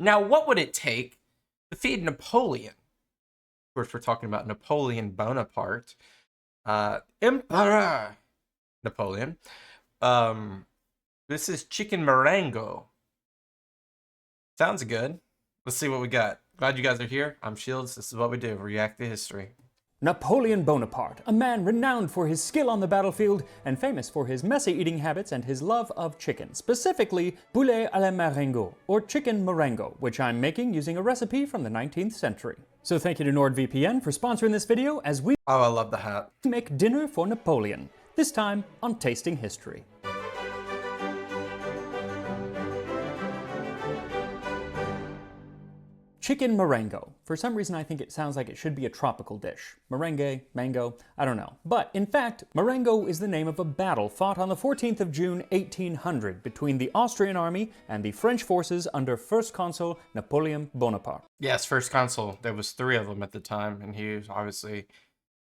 Now, what would it take to feed Napoleon? Of course, we're talking about Napoleon Bonaparte, Emperor Napoleon. This is Chicken Marengo. Sounds good. Let's see what we got. Glad you guys are here. I'm Shields. This is what we do. React to history. Napoleon Bonaparte, a man renowned for his skill on the battlefield and famous for his messy eating habits and his love of chicken, specifically poulet à la Marengo, or chicken Marengo, which I'm making using a recipe from the 19th century. So thank you to NordVPN for sponsoring this video as we I love the hat. make dinner for Napoleon, this time on Tasting History. Chicken Marengo. For some reason I think it sounds like it should be a tropical dish. Merengue, mango, I don't know. But in fact, Marengo is the name of a battle fought on the 14th of June 1800 between the Austrian army and the French forces under First Consul Napoleon Bonaparte. Yes, First Consul. There was 3 of them at the time, and he was obviously...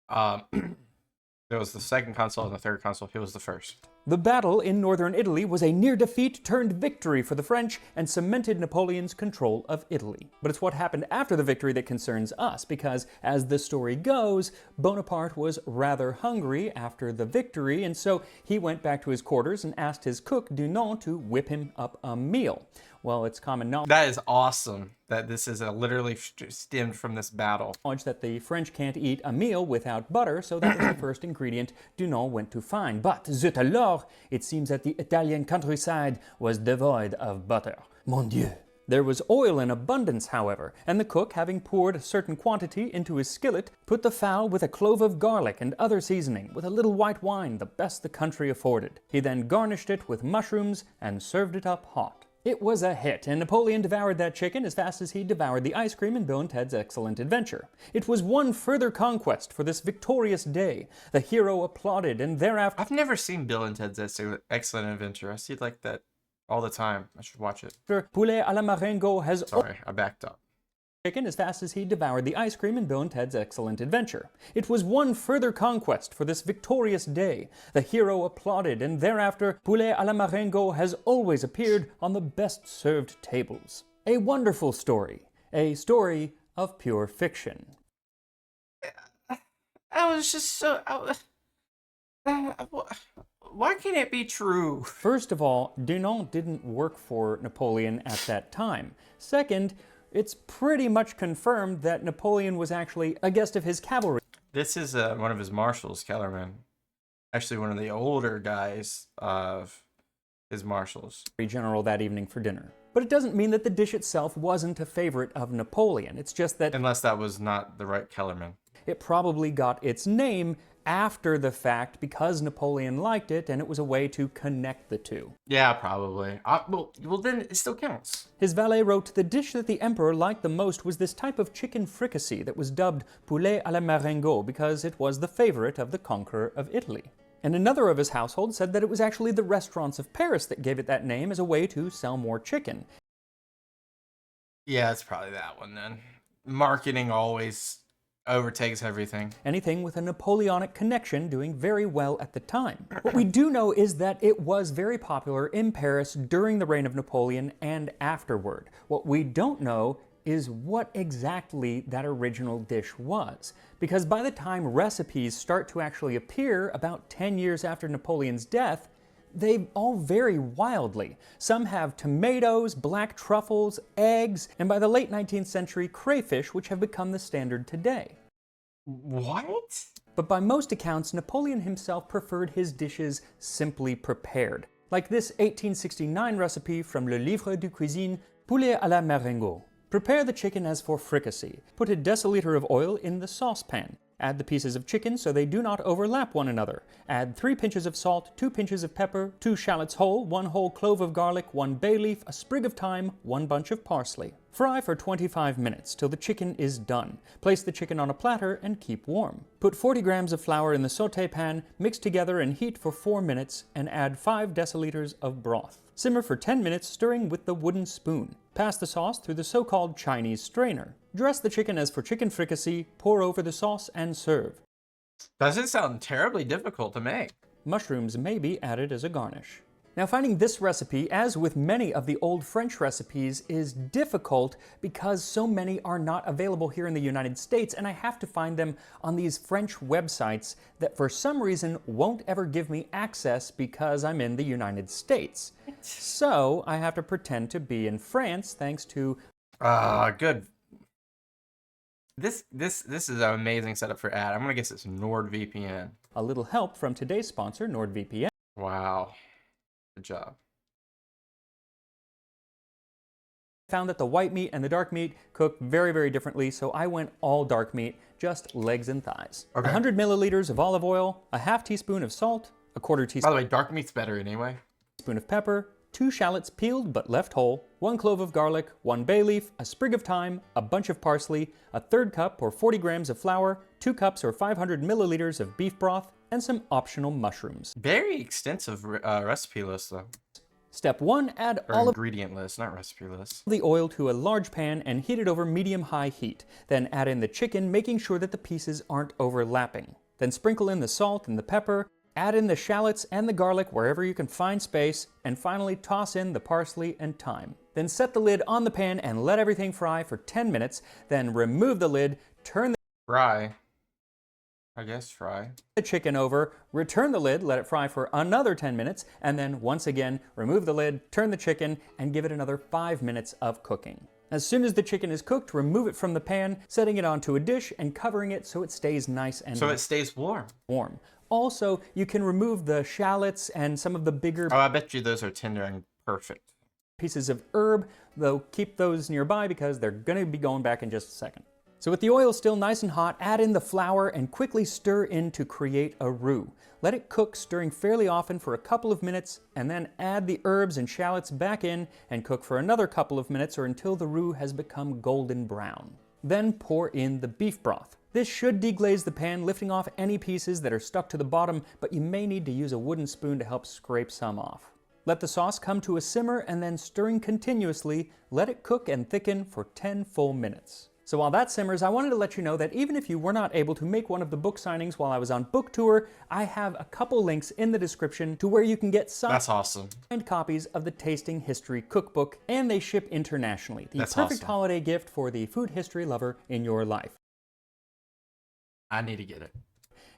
there was the second consul and the third consul. He was the first. The battle in northern Italy was a near defeat turned victory for the French and cemented Napoleon's control of Italy. But it's what happened after the victory that concerns us, because as the story goes, Bonaparte was rather hungry after the victory, and so he went back to his quarters and asked his cook, Dunant, to whip him up a meal. Well, it's common knowledge. That is awesome that this is literally stemmed from this battle. That the French can't eat a meal without butter, so that was the first ingredient Dunant went to find. But zut alors, it seems that the Italian countryside was devoid of butter. Mon Dieu. There was oil in abundance, however, and the cook, having poured a certain quantity into his skillet, put the fowl with a clove of garlic and other seasoning, with a little white wine, the best the country afforded. He then garnished it with mushrooms and served it up hot. It was a hit, and Napoleon devoured that chicken as fast as he devoured the ice cream in Bill and Ted's Excellent Adventure. It was one further conquest for this victorious day. The hero applauded, and thereafter... I've never seen Bill and Ted's Excellent Adventure. I see like that all the time. I should watch it. Poulet à la Marengo has... Sorry, I backed up. Chicken as fast as he devoured the ice cream in Bill and Ted's Excellent Adventure. It was one further conquest for this victorious day. The hero applauded, and thereafter, Poulet à la Marengo has always appeared on the best-served tables. A wonderful story. A story of pure fiction. I was just so... why can't it be true? First of all, Dunant didn't work for Napoleon at that time. Second, it's pretty much confirmed that Napoleon was actually a guest of his cavalry. This is one of his marshals, Kellerman. Actually, one of the older guys of his marshals. General that evening for dinner. But it doesn't mean that the dish itself wasn't a favorite of Napoleon. It's just that... Unless that was not the right Kellerman. It probably got its name after the fact because Napoleon liked it, and it was a way to connect the two. Yeah, probably. Well, then it still counts. His valet wrote, the dish that the emperor liked the most was this type of chicken fricassee that was dubbed poulet à la Marengo because it was the favorite of the conqueror of Italy. And another of his household said that it was actually the restaurants of Paris that gave it that name as a way to sell more chicken. Yeah, it's probably that one then. Marketing always overtakes everything. Anything with a Napoleonic connection doing very well at the time. What we do know is that it was very popular in Paris during the reign of Napoleon and afterward. What we don't know is what exactly that original dish was. Because by the time recipes start to actually appear about 10 years after Napoleon's death, they all vary wildly. Some have tomatoes, black truffles, eggs, and by the late 19th century, crayfish, which have become the standard today. What? But by most accounts, Napoleon himself preferred his dishes simply prepared. Like this 1869 recipe from Le Livre de Cuisine, poulet à la Marengo. Prepare the chicken as for fricassee. Put a deciliter of oil in the saucepan. Add the pieces of chicken so they do not overlap one another. Add 3 pinches of salt, 2 pinches of pepper, 2 shallots whole, 1 whole clove of garlic, 1 bay leaf, a sprig of thyme, 1 bunch of parsley. Fry for 25 minutes till the chicken is done. Place the chicken on a platter and keep warm. Put 40 grams of flour in the sauté pan, mix together and heat for 4 minutes, and add 5 deciliters of broth. Simmer for 10 minutes, stirring with the wooden spoon. Pass the sauce through the so-called Chinese strainer. Dress the chicken as for chicken fricassee, pour over the sauce, and serve. Doesn't sound terribly difficult to make. Mushrooms may be added as a garnish. Now finding this recipe, as with many of the old French recipes, is difficult because so many are not available here in the United States, and I have to find them on these French websites that for some reason won't ever give me access because I'm in the United States. So I have to pretend to be in France thanks to good. This is an amazing setup for ad. I'm gonna guess it's NordVPN. a little help from today's sponsor, NordVPN. Wow. Good job. Found that the white meat and the dark meat cook very, very differently, so I went all dark meat, just legs and thighs. Okay. 100 milliliters of olive oil, a half teaspoon of salt, a quarter By teaspoon the way, dark meat's better anyway. of pepper, 2 shallots peeled but left whole, 1 clove of garlic, 1 bay leaf, a sprig of thyme, a bunch of parsley, a third cup or 40 grams of flour, 2 cups or 500 milliliters of beef broth, and some optional mushrooms. Very extensive recipe list though. Step 1, add Or all of ingredient list, not recipe list. the oil to a large pan and heat it over medium-high heat. Then add in the chicken, making sure that the pieces aren't overlapping. Then sprinkle in the salt and the pepper, add in the shallots and the garlic wherever you can find space, and finally toss in the parsley and thyme. Then set the lid on the pan and let everything fry for 10 minutes, then remove the lid, turn Fry. I guess fry. the chicken over, return the lid, let it fry for another 10 minutes, and then once again, remove the lid, turn the chicken, and give it another 5 minutes of cooking. As soon as the chicken is cooked, remove it from the pan, setting it onto a dish and covering it so it stays nice and So it stays warm. warm. Also, you can remove the shallots and some of the bigger Oh, I bet you those are tender and perfect. pieces of herb, though keep those nearby because they're going to be going back in just a second. So with the oil still nice and hot, add in the flour and quickly stir in to create a roux. Let it cook, stirring fairly often for a couple of minutes, and then add the herbs and shallots back in and cook for another couple of minutes or until the roux has become golden brown. Then pour in the beef broth. This should deglaze the pan, lifting off any pieces that are stuck to the bottom, but you may need to use a wooden spoon to help scrape some off. Let the sauce come to a simmer and then stirring continuously, let it cook and thicken for 10 full minutes. So while that simmers, I wanted to let you know that even if you were not able to make one of the book signings while I was on book tour, I have a couple links in the description to where you can get That's awesome. signed copies of the Tasting History Cookbook, and they ship internationally. The That's perfect awesome. holiday gift for the food history lover in your life. I need to get it.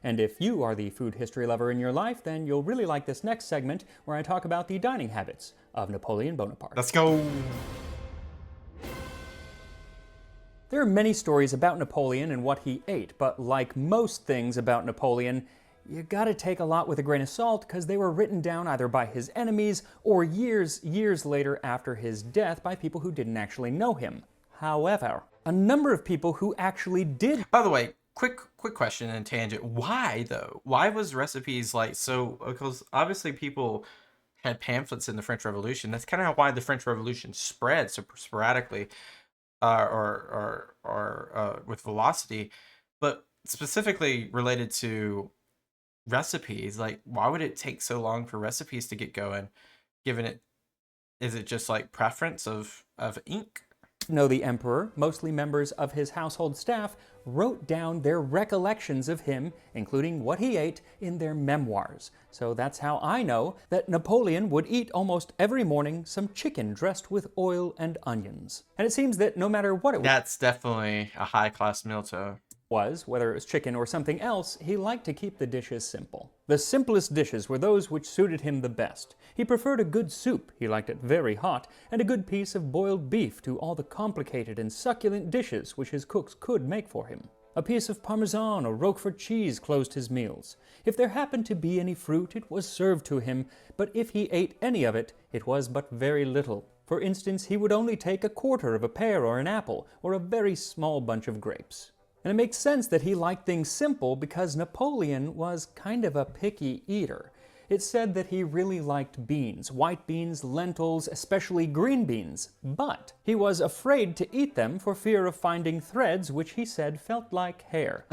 And if you are the food history lover in your life, then you'll really like this next segment where I talk about the dining habits of Napoleon Bonaparte. Let's go. There are many stories about Napoleon and what he ate, but like most things about Napoleon, you gotta take a lot with a grain of salt because they were written down either by his enemies or years later after his death by people who didn't actually know him. However, a number of people who actually did. By the way, quick question and tangent. Why though? Why was recipes like so? Because obviously people had pamphlets in the French Revolution. That's kind of why the French Revolution spread so sporadically, with velocity. But specifically related to recipes, like why would it take so long for recipes to get going? Given it, is it just like preference of ink? Know the emperor, mostly members of his household staff, wrote down their recollections of him, including what he ate, in their memoirs. So that's how I know that Napoleon would eat almost every morning some chicken dressed with oil and onions. And it seems that no matter what it That's definitely a high-class meal to... was, whether it was chicken or something else, he liked to keep the dishes simple. The simplest dishes were those which suited him the best. He preferred a good soup, he liked it very hot, and a good piece of boiled beef to all the complicated and succulent dishes which his cooks could make for him. A piece of Parmesan or Roquefort cheese closed his meals. If there happened to be any fruit, it was served to him, but if he ate any of it, it was but very little. For instance, he would only take a quarter of a pear or an apple, or a very small bunch of grapes. And it makes sense that he liked things simple because Napoleon was kind of a picky eater. It's said that he really liked beans, white beans, lentils, especially green beans, but he was afraid to eat them for fear of finding threads which he said felt like hair,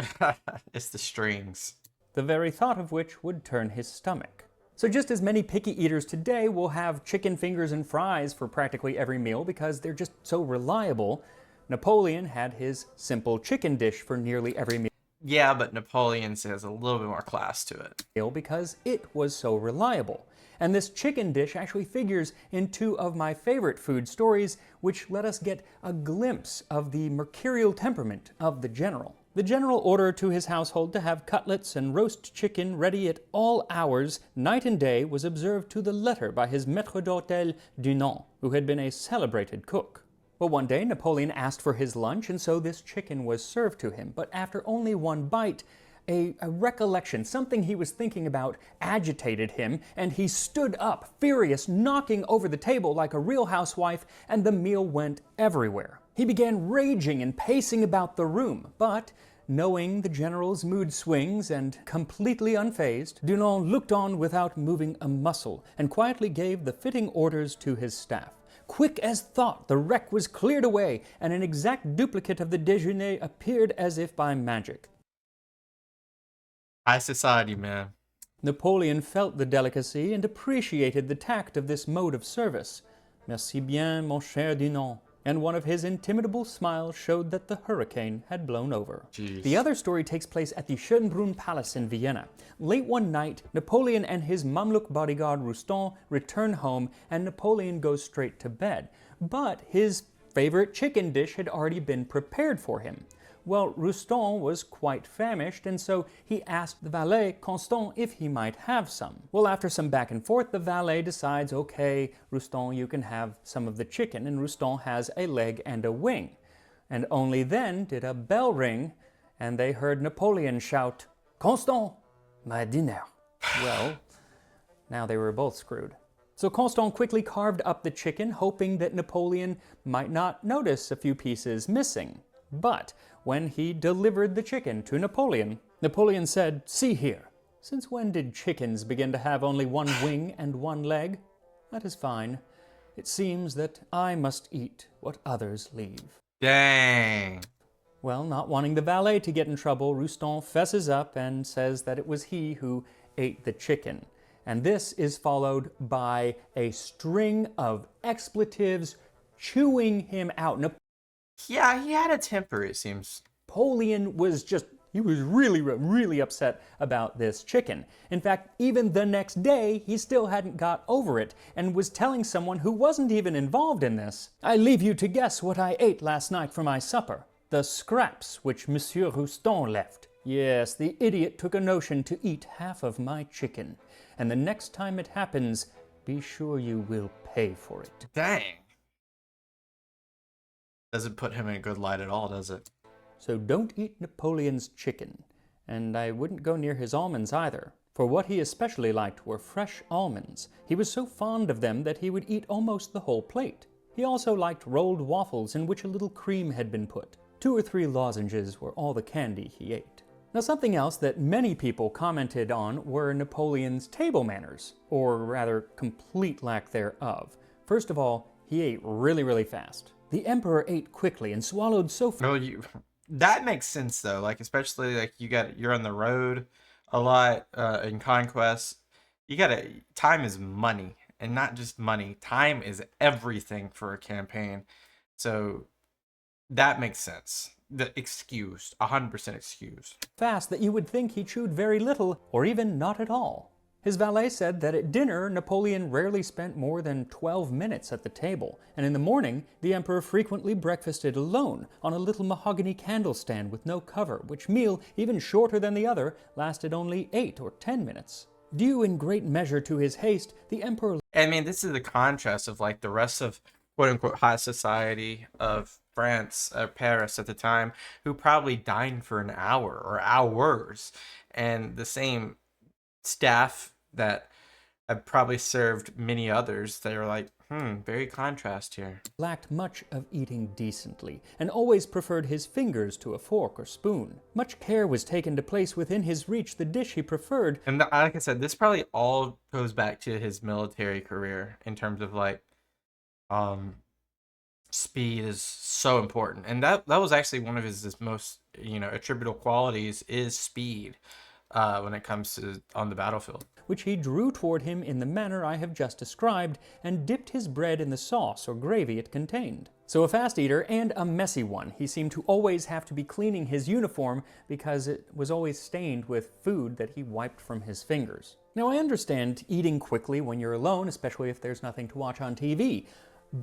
It's the strings. the very thought of which would turn his stomach. So just as many picky eaters today will have chicken fingers and fries for practically every meal because they're just so reliable, Napoleon had his simple chicken dish for nearly every meal. Yeah, but Napoleon's has a little bit more class to it. Because it was so reliable. And this chicken dish actually figures in two of my favorite food stories, which let us get a glimpse of the mercurial temperament of the general. The general ordered to his household to have cutlets and roast chicken ready at all hours, night and day, was observed to the letter by his maître d'hôtel Dunant, who had been a celebrated cook. Well, one day Napoleon asked for his lunch, and so this chicken was served to him. But after only one bite, a recollection, something he was thinking about, agitated him, and he stood up, furious, knocking over the table like a real housewife, and the meal went everywhere. He began raging and pacing about the room, but knowing the general's mood swings and completely unfazed, Dunant looked on without moving a muscle and quietly gave the fitting orders to his staff. Quick as thought, the wreck was cleared away, and an exact duplicate of the déjeuner appeared as if by magic. High society, man. Napoleon felt the delicacy and appreciated the tact of this mode of service. Merci bien, mon cher Dunant. And one of his intimidable smiles showed that the hurricane had blown over. Jeez. The other story takes place at the Schönbrunn Palace in Vienna. Late one night, Napoleon and his Mamluk bodyguard Roustan return home, and Napoleon goes straight to bed. But his favorite chicken dish had already been prepared for him. Well, Roustan was quite famished, and so he asked the valet, Constant, if he might have some. Well, after some back and forth, the valet decides, okay, Roustan, you can have some of the chicken, and Roustan has a leg and a wing. And only then did a bell ring, and they heard Napoleon shout, Constant, my dinner. Well, now they were both screwed. So Constant quickly carved up the chicken, hoping that Napoleon might not notice a few pieces missing. But when he delivered the chicken to Napoleon, Napoleon said, "See here, since when did chickens begin to have only one wing and one leg? That is fine. It seems that I must eat what others leave." Dang. Well, not wanting the valet to get in trouble, Roustan fesses up and says that it was he who ate the chicken. And this is followed by a string of expletives chewing him out. Yeah, he had a temper, it seems. Napoleon was really upset about this chicken. In fact, even the next day, he still hadn't got over it and was telling someone who wasn't even involved in this, "I leave you to guess what I ate last night for my supper. The scraps which Monsieur Roustan left. Yes, the idiot took a notion to eat half of my chicken. And the next time it happens, be sure you will pay for it." Dang. Doesn't put him in a good light at all, does it? So don't eat Napoleon's chicken. And I wouldn't go near his almonds either, for what he especially liked were fresh almonds. He was so fond of them that he would eat almost the whole plate. He also liked rolled waffles in which a little cream had been put. 2 or 3 lozenges were all the candy he ate. Now, something else that many people commented on were Napoleon's table manners, or rather, complete lack thereof. First of all, he ate really fast. The emperor ate quickly and swallowed so fast. No, that makes sense though. Like especially like you're on the road a lot in conquest. Time is money, and not just money. Time is everything for a campaign. So that makes sense. The excused, 100% excused. Fast that you would think he chewed very little or even not at all. His valet said that at dinner, Napoleon rarely spent more than 12 minutes at the table, and in the morning, the emperor frequently breakfasted alone on a little mahogany candle stand with no cover, which meal, even shorter than the other, lasted only 8 or 10 minutes. Due in great measure to his haste, the emperor... I mean, this is the contrast of like the rest of quote-unquote high society of France, Paris at the time, who probably dined for an hour or hours, and the same staff that have probably served many others. They were like, very contrast here. Lacked much of eating decently, and always preferred his fingers to a fork or spoon. Much care was taken to place within his reach the dish he preferred. And like I said, this probably all goes back to his military career in terms of like, speed is so important. And that was actually one of his most, attributable qualities is speed. when it comes to on the battlefield. which he drew toward him in the manner I have just described, and dipped his bread in the sauce or gravy it contained. So a fast eater and a messy one, he seemed to always have to be cleaning his uniform because it was always stained with food that he wiped from his fingers. Now I understand eating quickly when you're alone, especially if there's nothing to watch on TV,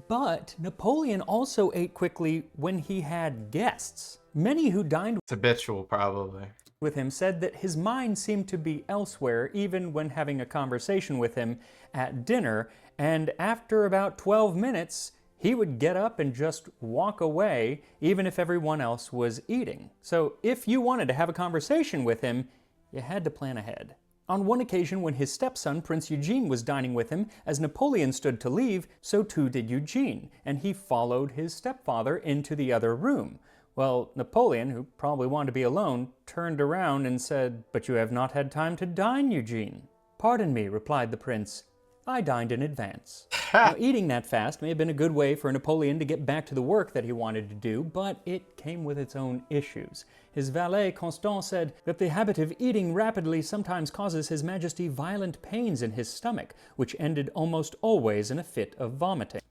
but Napoleon also ate quickly when he had guests. Many who dined It's habitual, probably. with him said that his mind seemed to be elsewhere even when having a conversation with him at dinner, and after about 12 minutes, he would get up and just walk away even if everyone else was eating. So if you wanted to have a conversation with him, you had to plan ahead. On one occasion when his stepson, Prince Eugene, was dining with him, as Napoleon stood to leave, so too did Eugene, and he followed his stepfather into the other room. Well, Napoleon, who probably wanted to be alone, turned around and said, "But you have not had time to dine, Eugene." "Pardon me," replied the prince. "I dined in advance." Now, eating that fast may have been a good way for Napoleon to get back to the work that he wanted to do, but it came with its own issues. His valet, Constant, said that the habit of eating rapidly sometimes causes His Majesty violent pains in his stomach, which ended almost always in a fit of vomiting.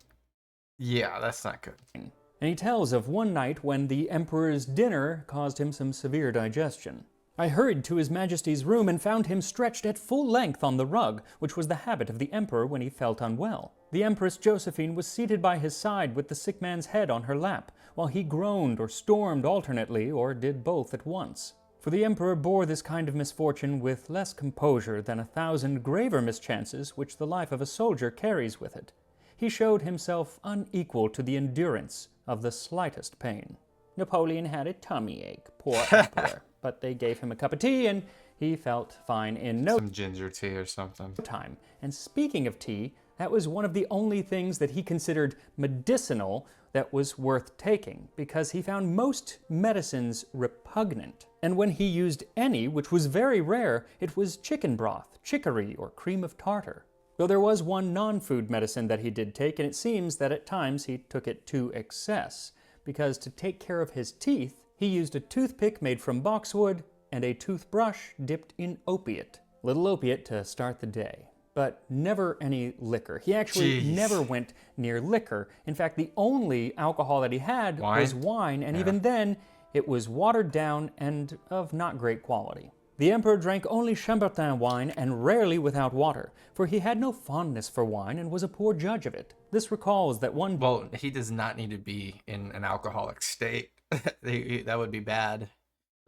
Yeah, that's not good. And he tells of one night when the emperor's dinner caused him some severe digestion. "I hurried to His Majesty's room and found him stretched at full length on the rug, which was the habit of the emperor when he felt unwell. The Empress Josephine was seated by his side with the sick man's head on her lap, while he groaned or stormed alternately, or did both at once. For the emperor bore this kind of misfortune with less composure than 1,000 graver mischances which the life of a soldier carries with it. He showed himself unequal to the endurance of the slightest pain." Napoleon had a tummy ache, poor emperor, but they gave him a cup of tea and he felt fine in no Some ginger tea or something. time. And speaking of tea, that was one of the only things that he considered medicinal that was worth taking, because he found most medicines repugnant. And when he used any, which was very rare, it was chicken broth, chicory, or cream of tartar. Though there was one non-food medicine that he did take, and it seems that at times he took it to excess, because to take care of his teeth, he used a toothpick made from boxwood and a toothbrush dipped in opiate. Little opiate to start the day. But never any liquor. He actually never went near liquor. In fact, the only alcohol that he had was wine, and even then, it was watered down and of not great quality. The emperor drank only Chambertin wine, and rarely without water, for he had no fondness for wine and was a poor judge of it. This recalls that one Well, he does not need to be in an alcoholic state. That would be bad.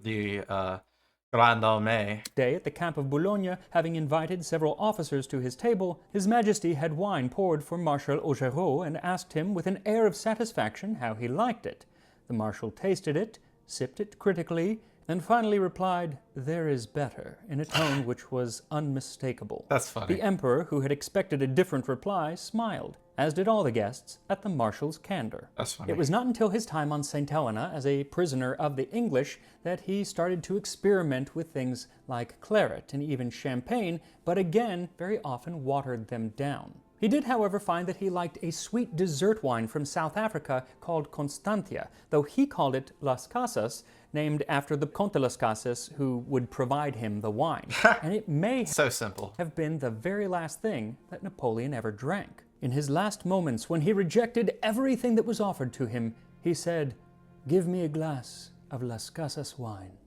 The Grand Armée. day at the camp of Boulogne, having invited several officers to his table, His Majesty had wine poured for Marshal Augereau and asked him with an air of satisfaction how he liked it. The marshal tasted it, sipped it critically, and finally replied, "There is better," in a tone which was unmistakable. That's funny. The emperor, who had expected a different reply, smiled, as did all the guests, at the marshal's candor. That's funny. It was not until his time on St. Helena as a prisoner of the English that he started to experiment with things like claret and even champagne, but again, very often watered them down. He did, however, find that he liked a sweet dessert wine from South Africa called Constantia, though he called it Las Casas, named after the Comte de Las Casas who would provide him the wine. And it may So simple. have been the very last thing that Napoleon ever drank. In his last moments, when he rejected everything that was offered to him, he said, "Give me a glass of Las Casas wine."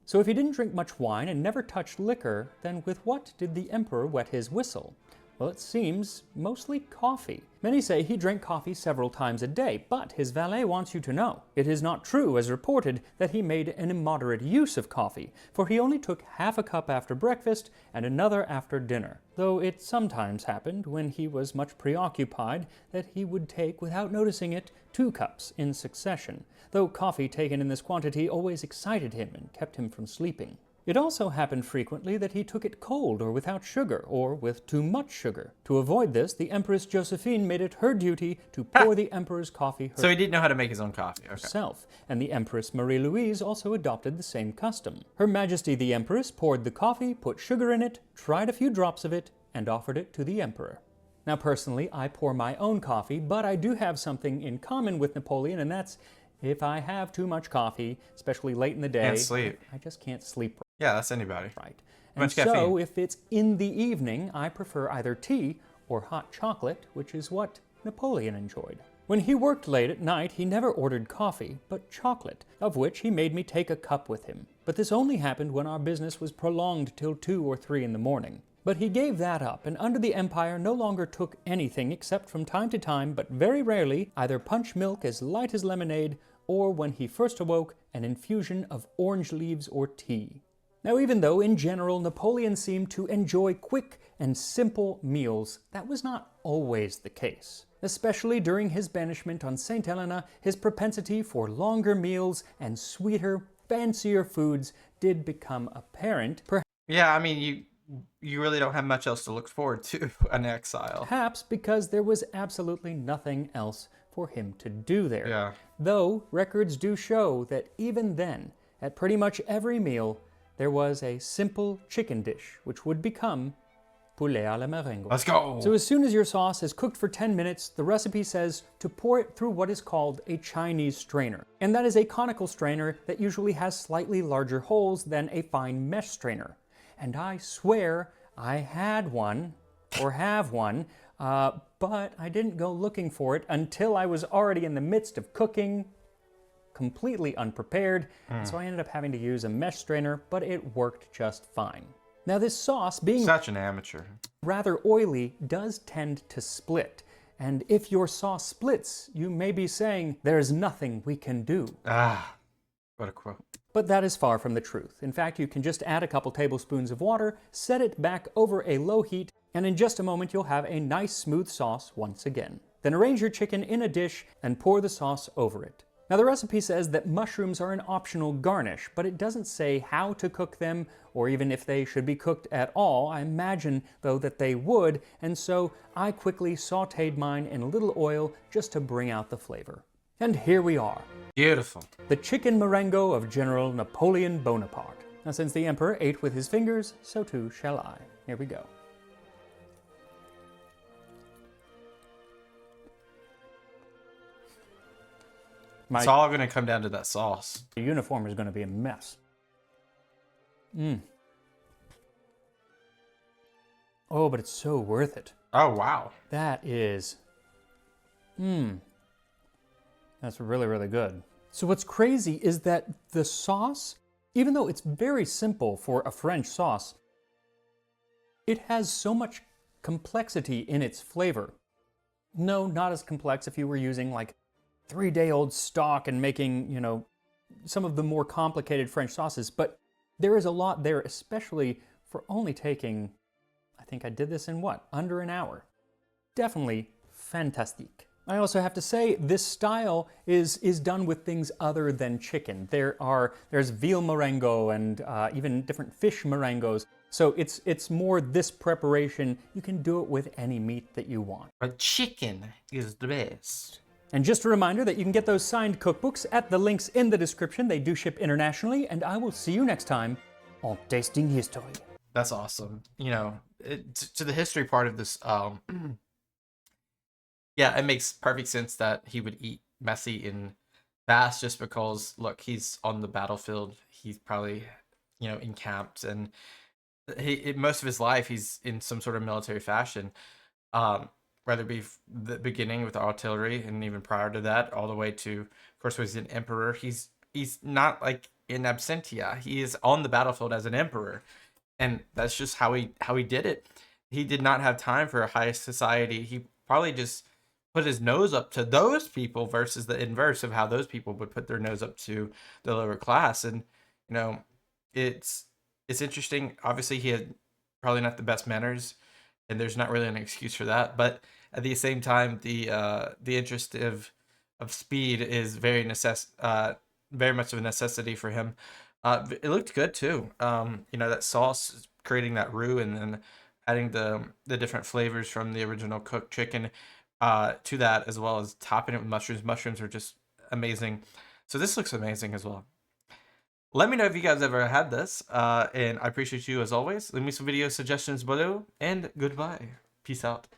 So if he didn't drink much wine and never touched liquor, then with what did the emperor wet his whistle? Well, it seems mostly coffee. Many say he drank coffee several times a day, but his valet wants you to know it is not true, as reported, that he made an immoderate use of coffee, for he only took half a cup after breakfast and another after dinner, though it sometimes happened, when he was much preoccupied, that he would take, without noticing it, 2 cups in succession, though coffee taken in this quantity always excited him and kept him from sleeping. It also happened frequently that he took it cold or without sugar, or with too much sugar. To avoid this, the Empress Josephine made it her duty to pour the emperor's coffee So he didn't know how to make his own coffee. Okay. herself, and the Empress Marie-Louise also adopted the same custom. Her Majesty the Empress poured the coffee, put sugar in it, tried a few drops of it, and offered it to the emperor. Now personally, I pour my own coffee, but I do have something in common with Napoleon, and that's if I have too much coffee, especially late in the day, Can't sleep. I just can't sleep Yeah, that's anybody. right. And much so, caffeine. if it's in the evening, I prefer either tea or hot chocolate, which is what Napoleon enjoyed. When he worked late at night, he never ordered coffee, but chocolate, of which he made me take a cup with him. But this only happened when our business was prolonged till 2 or 3 in the morning. But he gave that up, and under the Empire no longer took anything except from time to time, but very rarely, either punch milk as light as lemonade, or when he first awoke, an infusion of orange leaves or tea. Now, even though in general Napoleon seemed to enjoy quick and simple meals, that was not always the case. Especially during his banishment on St. Helena, his propensity for longer meals and sweeter, fancier foods did become apparent, Yeah, I mean, you really don't have much else to look forward to in exile. perhaps because there was absolutely nothing else for him to do there. Yeah. Though records do show that even then, at pretty much every meal, there was a simple chicken dish, which would become poulet à la Marengo. Let's go. So as soon as your sauce has cooked for 10 minutes, the recipe says to pour it through what is called a Chinese strainer. And that is a conical strainer that usually has slightly larger holes than a fine mesh strainer. And I swear I had one, or have one, but I didn't go looking for it until I was already in the midst of cooking, completely unprepared, so I ended up having to use a mesh strainer, but it worked just fine. Now this sauce, being Such an amateur. rather oily, does tend to split. And if your sauce splits, you may be saying, there's nothing we can do. Ah, what a quote. But that is far from the truth. In fact, you can just add a couple tablespoons of water, set it back over a low heat, and in just a moment you'll have a nice smooth sauce once again. Then arrange your chicken in a dish and pour the sauce over it. Now the recipe says that mushrooms are an optional garnish, but it doesn't say how to cook them or even if they should be cooked at all. I imagine, though, that they would, and so I quickly sautéed mine in a little oil just to bring out the flavor. And here we are. Beautiful. The Chicken Marengo of General Napoleon Bonaparte. Now since the Emperor ate with his fingers, so too shall I. Here we go. It's all going to come down to that sauce. The uniform is going to be a mess. Oh, but it's so worth it. Oh, wow. That is... That's really, really good. So what's crazy is that the sauce, even though it's very simple for a French sauce, it has so much complexity in its flavor. No, not as complex if you were using like 3-day-old stock and making, you know, some of the more complicated French sauces, but there is a lot there, especially for only taking, I think I did this in what, under an hour. Definitely fantastique. I also have to say, this style is done with things other than chicken. There's veal Marengo and even different fish Marengos. So it's more this preparation. You can do it with any meat that you want. But chicken is the best. And just a reminder that you can get those signed cookbooks at the links in the description. They do ship internationally, and I will see you next time on Tasting History. That's awesome. You know, to the history part of this, yeah, it makes perfect sense that he would eat messy and fast just because, look, he's on the battlefield. He's probably, you know, encamped, and most of his life he's in some sort of military fashion. Whether it be the beginning with the artillery and even prior to that, all the way to, of course, when he's an emperor. He's not like in absentia. He is on the battlefield as an emperor, and that's just how he did it. He did not have time for a high society. He probably just put his nose up to those people versus the inverse of how those people would put their nose up to the lower class. And you know, it's interesting. Obviously, he had probably not the best manners, and there's not really an excuse for that. But at the same time, the interest of speed is very much of a necessity for him. It looked good too. You know, that sauce creating that roux and then adding the different flavors from the original cooked chicken to that, as well as topping it with mushrooms. Mushrooms are just amazing. So this looks amazing as well. Let me know if you guys ever had this, and I appreciate you as always. Leave me some video suggestions below, and goodbye. Peace out.